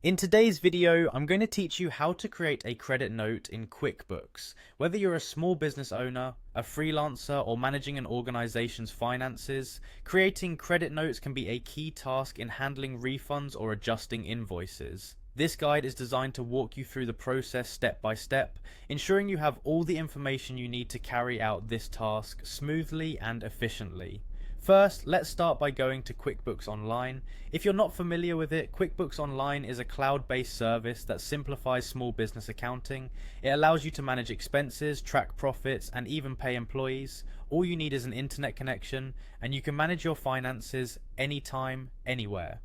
In today's video, I'm going to teach you how to create a credit note in QuickBooks. Whether you're a small business owner, a freelancer, or managing an organization's finances, creating credit notes can be a key task in handling refunds or adjusting invoices. This guide is designed to walk you through the process step by step, ensuring you have all the information you need to carry out this task smoothly and efficiently. First, let's start by going to QuickBooks Online. If you're not familiar with it, QuickBooks Online is a cloud-based service that simplifies small business accounting. It allows you to manage expenses, track profits, and even pay employees. All you need is an internet connection, and you can manage your finances anytime, anywhere.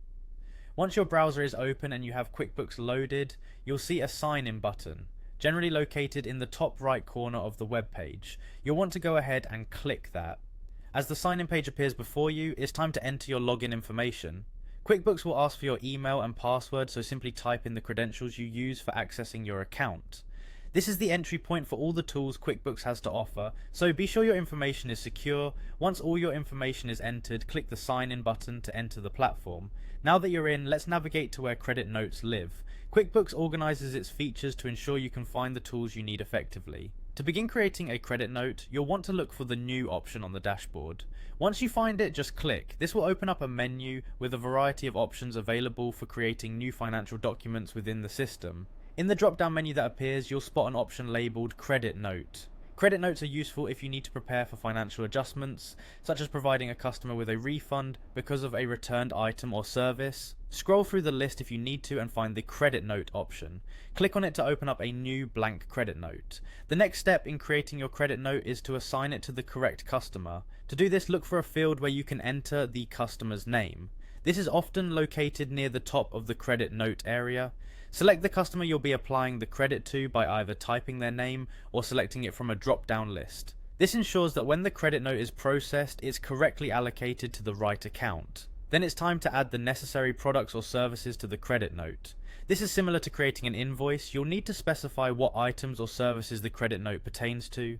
Once your browser is open and you have QuickBooks loaded, you'll see a sign-in button, generally located in the top right corner of the web page. You'll want to go ahead and click that. As the sign-in page appears before you, it's time to enter your login information. QuickBooks will ask for your email and password, so simply type in the credentials you use for accessing your account. This is the entry point for all the tools QuickBooks has to offer, so be sure your information is secure. Once all your information is entered, click the sign-in button to enter the platform. Now that you're in, let's navigate to where credit notes live. QuickBooks organizes its features to ensure you can find the tools you need effectively. To begin creating a credit note, you'll want to look for the New option on the dashboard. Once you find it, just click. This will open up a menu with a variety of options available for creating new financial documents within the system. In the drop-down menu that appears, you'll spot an option labeled Credit Note. Credit notes are useful if you need to prepare for financial adjustments, such as providing a customer with a refund because of a returned item or service. Scroll through the list if you need to and find the Credit Note option. Click on it to open up a new blank credit note. The next step in creating your credit note is to assign it to the correct customer. To do this, look for a field where you can enter the customer's name. This is often located near the top of the credit note area. Select the customer you'll be applying the credit to by either typing their name or selecting it from a drop-down list. This ensures that when the credit note is processed, it's correctly allocated to the right account. Then it's time to add the necessary products or services to the credit note. This is similar to creating an invoice. You'll need to specify what items or services the credit note pertains to.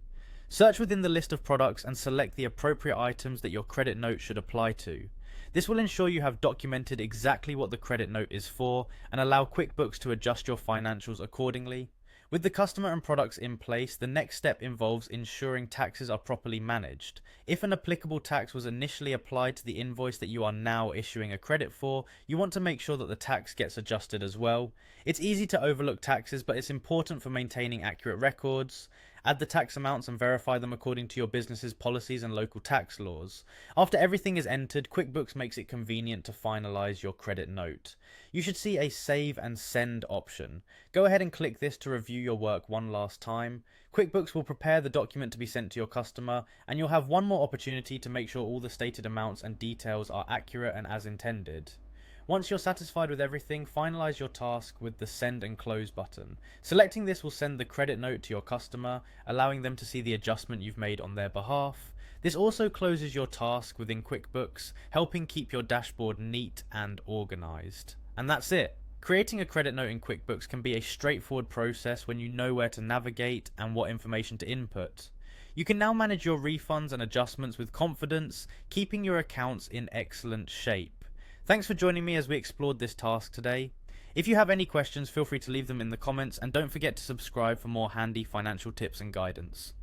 Search within the list of products and select the appropriate items that your credit note should apply to. This will ensure you have documented exactly what the credit note is for and allow QuickBooks to adjust your financials accordingly. With the customer and products in place, the next step involves ensuring taxes are properly managed. If an applicable tax was initially applied to the invoice that you are now issuing a credit for, you want to make sure that the tax gets adjusted as well. It's easy to overlook taxes, but it's important for maintaining accurate records. Add the tax amounts and verify them according to your business's policies and local tax laws. After everything is entered, QuickBooks makes it convenient to finalize your credit note. You should see a Save and Send option. Go ahead and click this to review your work one last time. QuickBooks will prepare the document to be sent to your customer, and you'll have one more opportunity to make sure all the stated amounts and details are accurate and as intended. Once you're satisfied with everything, finalize your task with the Send and Close button. Selecting this will send the credit note to your customer, allowing them to see the adjustment you've made on their behalf. This also closes your task within QuickBooks, helping keep your dashboard neat and organized. And that's it. Creating a credit note in QuickBooks can be a straightforward process when you know where to navigate and what information to input. You can now manage your refunds and adjustments with confidence, keeping your accounts in excellent shape. Thanks for joining me as we explored this task today. If you have any questions, feel free to leave them in the comments, and don't forget to subscribe for more handy financial tips and guidance.